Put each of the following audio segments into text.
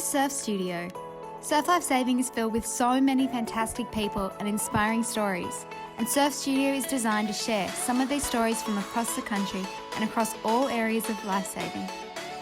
to Surf Studio. Surf Life Saving is filled with so many fantastic people and inspiring stories, and Surf Studio is designed to share some of these stories from across the country and across all areas of lifesaving.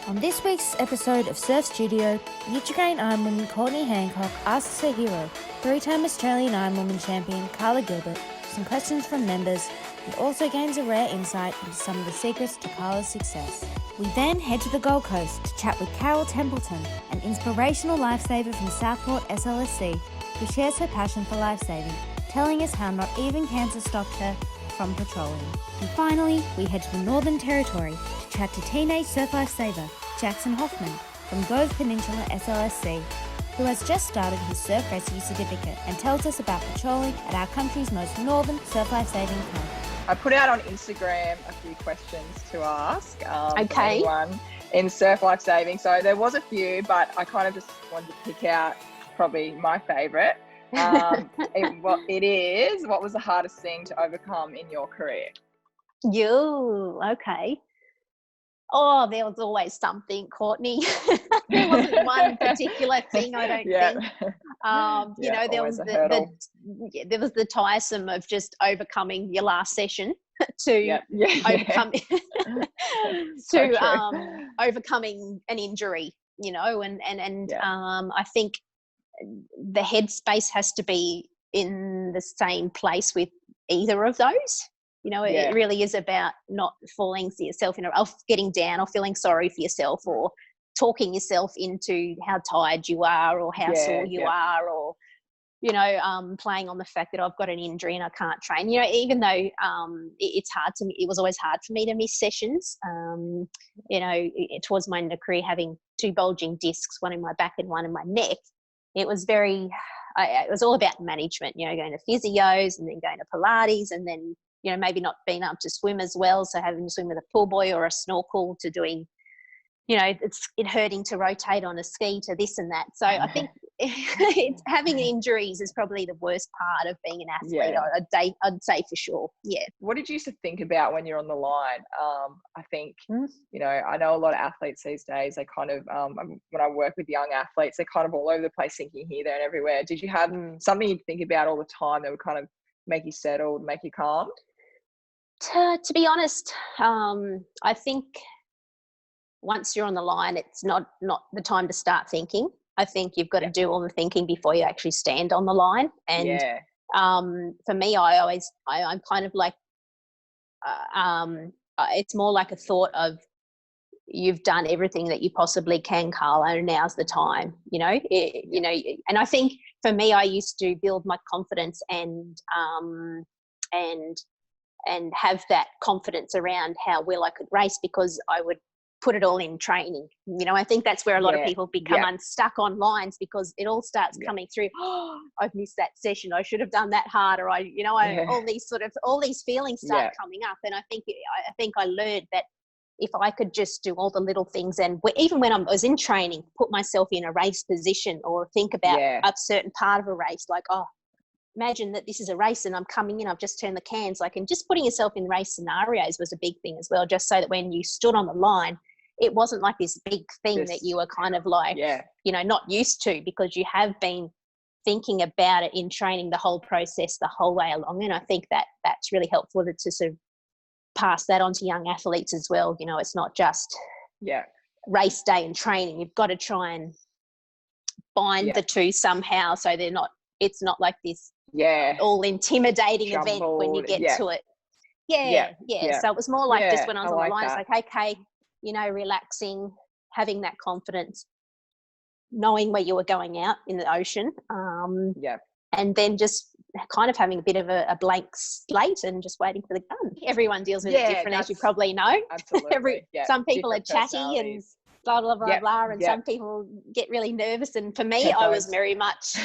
On this week's episode of Surf Studio, Australian Ironwoman Courtney Hancock asks her hero, three-time Australian Ironwoman champion Karla Gilbert, some questions from members, and also gains a rare insight into some of the secrets to Karla's success. We then head to the Gold Coast to chat with Carol Templeton, an inspirational lifesaver from Southport SLSC, who shares her passion for lifesaving, telling us how not even cancer stopped her from patrolling. And finally, we head to the Northern Territory to chat to teenage surf lifesaver Jackson Hoffman from Gove Peninsula SLSC, who has just started his surf rescue certificate and tells us about patrolling at our country's most northern surf lifesaving camp. I put out on Instagram a few questions to ask for Okay. anyone in surf lifesaving. So there was a few, but I kind of just wanted to pick out probably my favourite. What was the hardest thing to overcome in your career? Okay. Oh, there was always something, Courtney. There wasn't one particular thing, I don't think. There was there was the tiresome of just overcoming your last session to overcome overcoming an injury, and I think the headspace has to be in the same place with either of those. It really is about not falling yourself getting down or feeling sorry for yourself or talking yourself into how tired you are or how sore you are, or playing on the fact that I've got an injury and I can't train. Even though it's hard to me, it was always hard for me to miss sessions. Towards my end of career, having two bulging discs, one in my back and one in my neck, it was it was all about management. Going to physios and then going to Pilates and then maybe not being able to swim as well, so having to swim with a pool buoy or a snorkel, to doing it hurting to rotate on a ski, to this and that. So I think having injuries is probably the worst part of being an athlete. I'd say for sure. What did you used to think about when you're on the line? I think I know a lot of athletes these days, they kind of when I work with young athletes, they're kind of all over the place, thinking here, there and everywhere. Did you have something you'd think about all the time that would kind of make you settled, make you calm? To be honest, I think once you're on the line, it's not the time to start thinking. I think you've got to do all the thinking before you actually stand on the line. And for me, I'm kind of like, it's more like a thought of, you've done everything that you possibly can, Karla, and now's the time. And I think for me, I used to build my confidence and have that confidence around how well I could race, because I would put it all in training. I think that's where a lot of people become unstuck on lines, because it all starts coming through. Oh, I've missed that session. I should have done that harder. All these feelings start coming up. And I think I learned that if I could just do all the little things, and even when I was in training, put myself in a race position or think about a certain part of a race, like, imagine that this is a race and I'm coming in, I've just turned the cans. And just putting yourself in race scenarios was a big thing as well, just so that when you stood on the line, it wasn't like this big thing that you were kind of like, not used to, because you have been thinking about it in training the whole process, the whole way along. And I think that's really helpful to sort of pass that on to young athletes as well. It's not just race day and training. You've got to try and bind the two somehow, so it's not like this all intimidating event when you get to it. So it was more like just when I was on the line, it's like, okay, relaxing, having that confidence, knowing where you were going out in the ocean, and then just kind of having a bit of a blank slate and just waiting for the gun. Everyone deals with it different, as you probably know. Absolutely. Some people are chatty and blah blah blah blah, and some people get really nervous. And for me, I was very much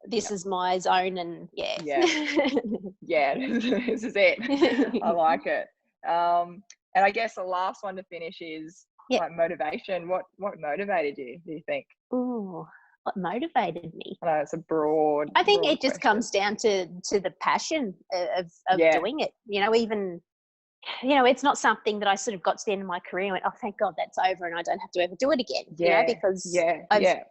this is my zone, and this is it. I like it. And I guess the last one to finish is like motivation. What motivated you, do you think? Ooh, what motivated me? I know it's a broad. I think it question. just comes down to the passion of doing it. it's not something that I sort of got to the end of my career and went, oh, thank God that's over and I don't have to ever do it again, because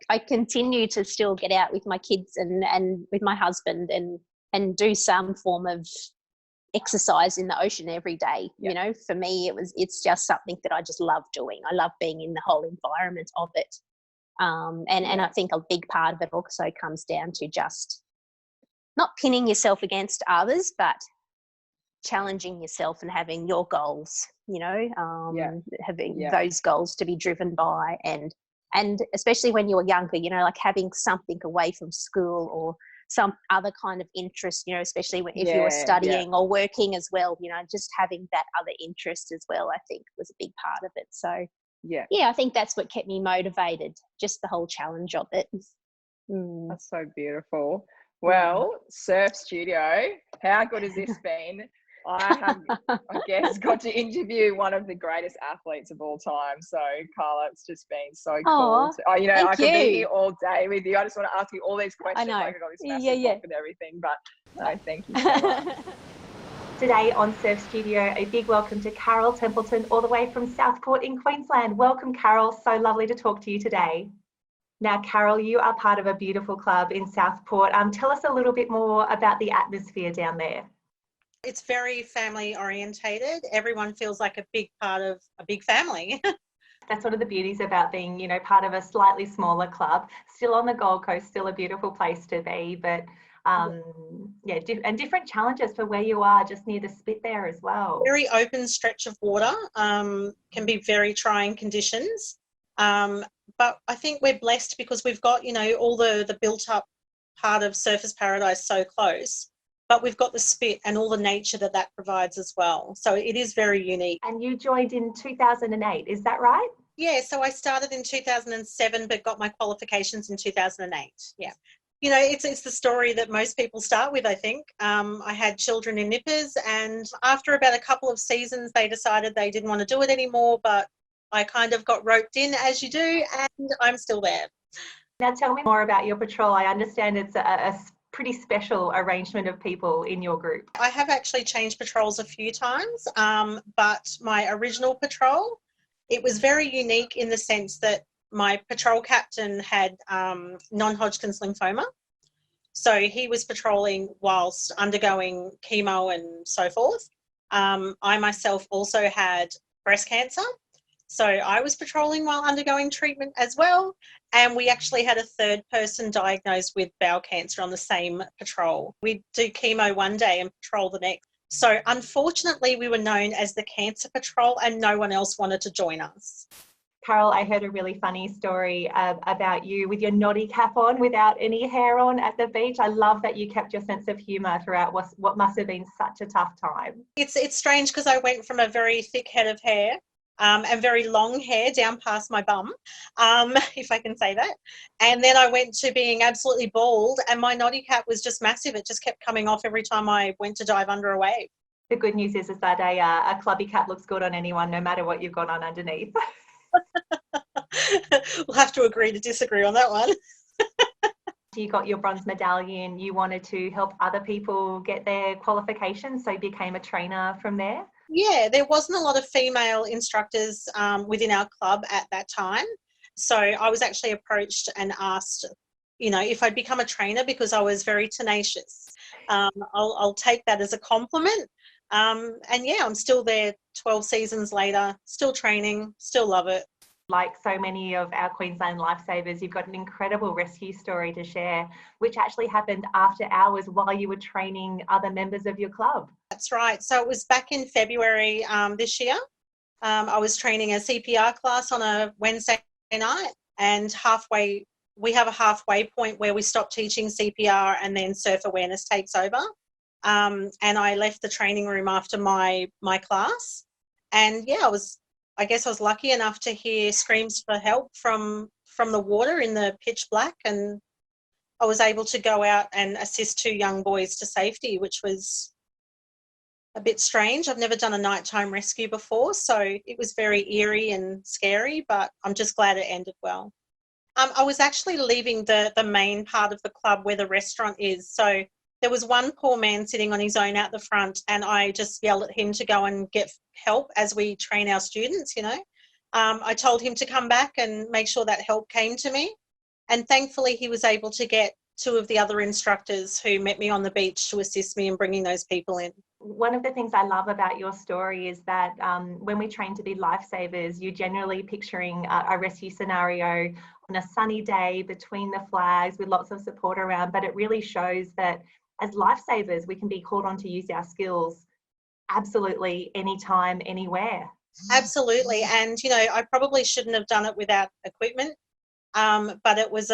I continue to still get out with my kids and with my husband and do some form of exercise in the ocean every day. For me, it's just something that I just love doing. I love being in the whole environment of it. And I think a big part of it also comes down to just not pinning yourself against others, but challenging yourself and having your goals, having those goals to be driven by, and especially when you're younger, like having something away from school or some other kind of interest, especially if you were studying or working as well, just having that other interest as well, I think was a big part of it. So I think that's what kept me motivated, just the whole challenge of it. That's so beautiful. Well, Surf Studio, how good has this been? I have, I guess, got to interview one of the greatest athletes of all time. So, Karla, it's just been so cool. I could be here all day with you. I just want to ask you all these questions. I got this massive book and everything. But no, thank you so much. Today on Surf Studio, a big welcome to Carol Templeton, all the way from Southport in Queensland. Welcome, Carol. So lovely to talk to you today. Now, Carol, you are part of a beautiful club in Southport. Tell us a little bit more about the atmosphere down there. It's very family orientated. Everyone feels like a big part of a big family. That's one of the beauties about being, part of a slightly smaller club. Still on the Gold Coast, still a beautiful place to be, but and different challenges for where you are, just near the Spit there as well. Very open stretch of water, can be very trying conditions. But I think we're blessed because we've got, all the built up part of Surfers Paradise so close. But we've got the Spit and all the nature that provides as well. So it is very unique. And you joined in 2008, is that right? Yeah, so I started in 2007 but got my qualifications in 2008. Yeah. It's the story that most people start with, I think. I had children in nippers, and after about a couple of seasons they decided they didn't want to do it anymore, but I kind of got roped in, as you do, and I'm still there. Now tell me more about your patrol. I understand it's a pretty special arrangement of people in your group. I have actually changed patrols a few times, but my original patrol, it was very unique in the sense that my patrol captain had non-Hodgkin's lymphoma. So he was patrolling whilst undergoing chemo and so forth. I myself also had breast cancer. So I was patrolling while undergoing treatment as well. And we actually had a third person diagnosed with bowel cancer on the same patrol. We'd do chemo one day and patrol the next. So unfortunately, we were known as the Cancer Patrol and no one else wanted to join us. Carol, I heard a really funny story about you with your noddy cap on without any hair on at the beach. I love that you kept your sense of humour throughout what must have been such a tough time. It's strange because I went from a very thick head of hair and very long hair down past my bum, if I can say that. And then I went to being absolutely bald, and my noddy cap was just massive. It just kept coming off every time I went to dive under a wave. The good news is that a clubby cap looks good on anyone, no matter what you've got on underneath. We'll have to agree to disagree on that one. You got your bronze medallion. You wanted to help other people get their qualifications, so you became a trainer from there. Yeah, there wasn't a lot of female instructors within our club at that time. So I was actually approached and asked, if I'd become a trainer because I was very tenacious. I'll take that as a compliment. And yeah, I'm still there 12 seasons later, still training, still love it. Like so many of our Queensland lifesavers, you've got an incredible rescue story to share, which actually happened after hours while you were training other members of your club. That's right. So it was back in February this year. I was training a CPR class on a Wednesday night, and we have a halfway point where we stop teaching CPR and then surf awareness takes over. And I left the training room after my class, and yeah, I guess I was lucky enough to hear screams for help from the water in the pitch black, and I was able to go out and assist two young boys to safety, which was a bit strange. I've never done a nighttime rescue before, so it was very eerie and scary, but I'm just glad it ended well. I was actually leaving the main part of the club where the restaurant is, so There was one poor man sitting on his own out the front, and I just yelled at him to go and get help as we train our students, you know. I told him to come back and make sure that help came to me. And thankfully, he was able to get 2 of the other instructors who met me on the beach to assist me in bringing those people in. One of the things I love about your story is that when we train to be lifesavers, you're generally picturing a rescue scenario on a sunny day between the flags with lots of support around, but it really shows that as lifesavers, we can be called on to use our skills absolutely anytime, anywhere. Absolutely. And, you know, I probably shouldn't have done it without equipment, but it was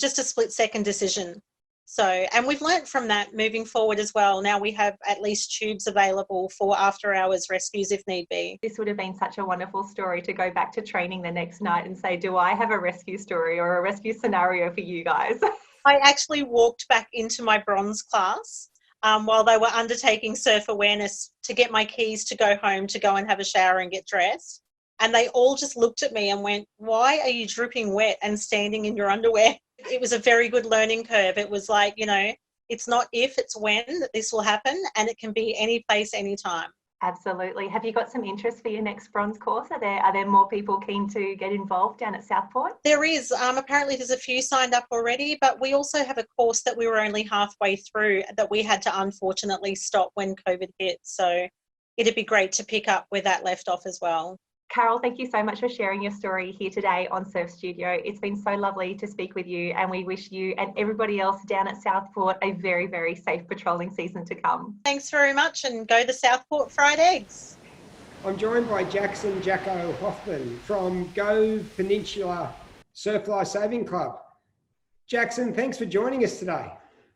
just a split-second decision. So, and we've learnt from that moving forward as well. Now we have at least tubes available for after-hours rescues if need be. This would have been such a wonderful story to go back to training the next night and say, do I have a rescue story or a rescue scenario for you guys? I actually walked back into my bronze class while they were undertaking surf awareness to get my keys to go home, to go and have a shower and get dressed. And they all just looked at me and went, why are you dripping wet and standing in your underwear? It was a very good learning curve. It was like, you know, it's not if, it's when that this will happen, and it can be any place, anytime. Absolutely. Have you got some interest for your next bronze course? Are there more people keen to get involved down at Southport? There is. Apparently there's a few signed up already, but we also have a course that we were only halfway through that we had to unfortunately stop when COVID hit. So it'd be great to pick up where that left off as well. Carol, thank you so much for sharing your story here today on Surf Studio. It's been so lovely to speak with you, and we wish you and everybody else down at Southport a very, very safe patrolling season to come. Thanks very much, and go the Southport fried eggs. I'm joined by Jackson Hoffman from Gove Peninsula Surf Life Saving Club. Jackson, thanks for joining us today.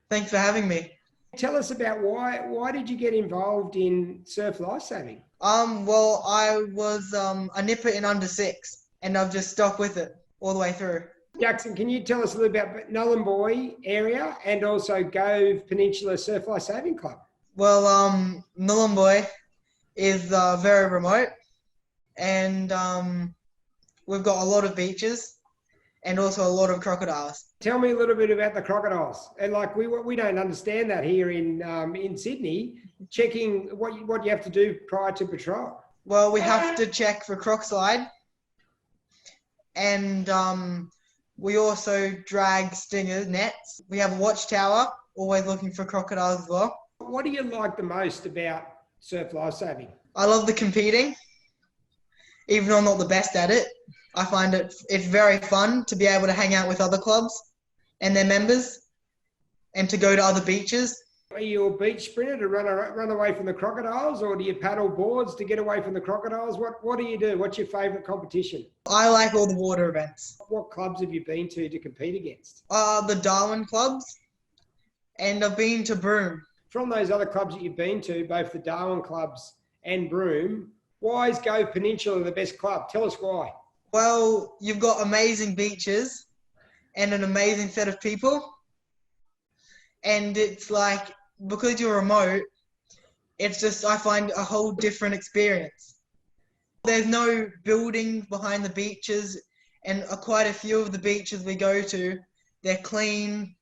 Thanks for having me. Tell us about why did you get involved in surf lifesaving? Well, I was a nipper in under 6, and I've just stuck with it all the way through. Jackson, can you tell us a little about Nullarbor area and also Gove Peninsula Surf Life Saving Club? Well, Nullarbor is very remote, and we've got a lot of beaches and also a lot of crocodiles. Tell me a little bit about the crocodiles. And like we don't understand that here in Sydney. Checking what you have to do prior to patrol. Well, we have to check for croc slide, and we also drag stinger nets. We have a watchtower, always looking for crocodiles as well. What do you like the most about surf lifesaving? I love the competing, even though I'm not the best at it. I find it's very fun to be able to hang out with other clubs and their members, and to go to other beaches. Are you a beach sprinter to run away from the crocodiles, or do you paddle boards to get away from the crocodiles? What do you do? What's your favourite competition? I like all the water events. What clubs have you been to compete against? The Darwin clubs, and I've been to Broome. From those other clubs that you've been to, both the Darwin clubs and Broome, why is Gove Peninsula the best club? Tell us why. Well, you've got amazing beaches and an amazing set of people. And it's like, because you're remote, it's just, I find a whole different experience. There's no buildings behind the beaches, and quite a few of the beaches we go to, they're clean,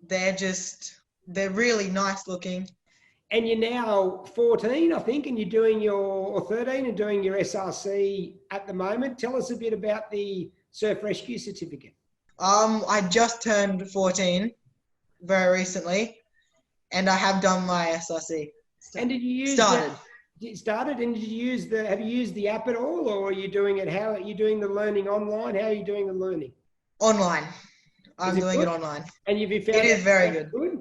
they're really nice looking. And you're now 14, I think, and you're doing or 13 and doing your SRC at the moment. Tell us a bit about the Surf Rescue Certificate. I just turned 14 very recently, and I have done my SRC. And did you use Started. And did you have you used the app at all, or are you doing it? How are you doing the learning online? How are you doing the learning? Online. I'm doing good? It online. And have you found it is very good. Good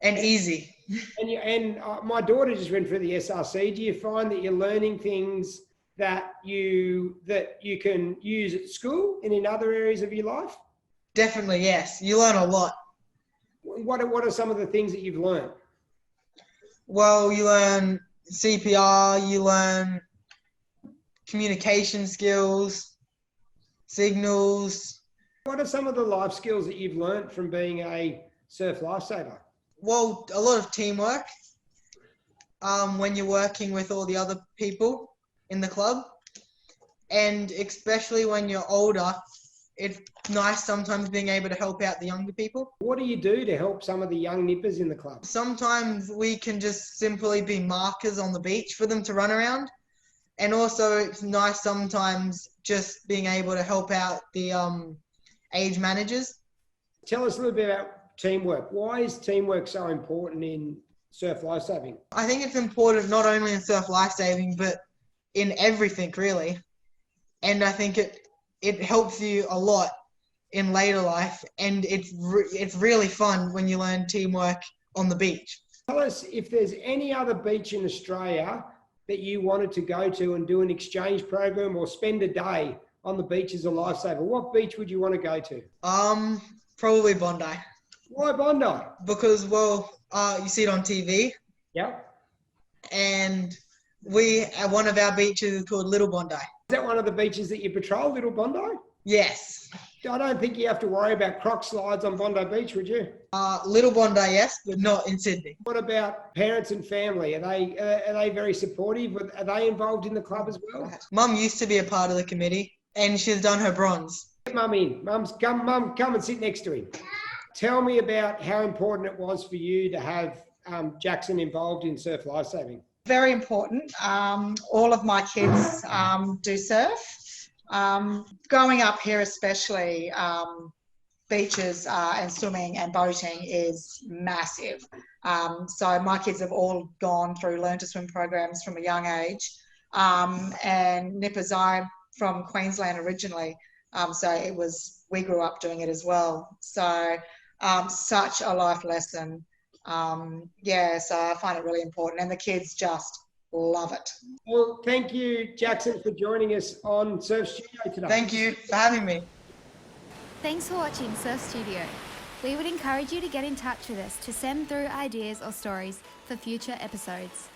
and easy. And my daughter just went through the SRC. Do you find that you're learning things that you can use at school and in other areas of your life? Definitely, yes. You learn a lot. What are some of the things that you've learned? Well, you learn CPR, you learn communication skills, signals. What are some of the life skills that you've learned from being a surf lifesaver? Well, a lot of teamwork. When you're working with all the other people in the club, and especially when you're older, it's nice sometimes being able to help out the younger people. What do you do to help some of the young nippers in the club? Sometimes we can just simply be markers on the beach for them to run around. And also it's nice sometimes just being able to help out the age managers. Tell us a little bit about teamwork. Why is teamwork so important in surf lifesaving? I think it's important not only in surf lifesaving, but in everything really. And I think it helps you a lot in later life, and it's really fun when you learn teamwork on the beach. Tell us if there's any other beach in Australia that you wanted to go to and do an exchange program or spend a day on the beach as a lifesaver. What beach would you want to go to? Probably Bondi. Why Bondi? Because, well, you see it on TV. Yep. And one of our beaches is called Little Bondi. Is that one of the beaches that you patrol, Little Bondi? Yes. I don't think you have to worry about croc slides on Bondi Beach, would you? Little Bondi, yes, but not in Sydney. What about parents and family? Are they very supportive? Are they involved in the club as well? Mum used to be a part of the committee, and she's done her bronze. Get Mum in. Mum, come and sit next to him. Tell me about how important it was for you to have Jackson involved in surf lifesaving. Very important. All of my kids do surf. Growing up here especially, beaches and swimming and boating is massive. So my kids have all gone through learn to swim programs from a young age. And nippers, I'm from Queensland originally, so we grew up doing it as well. So such a life lesson. So I find it really important, and the kids just love it. Well, thank you, Jackson, for joining us on Surf Studio today. Thank you for having me. Thanks for watching Surf Studio. We would encourage you to get in touch with us to send through ideas or stories for future episodes.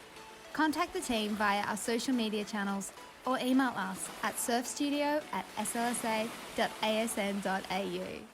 Contact the team via our social media channels or email us at surfstudio@slsa.asn.au.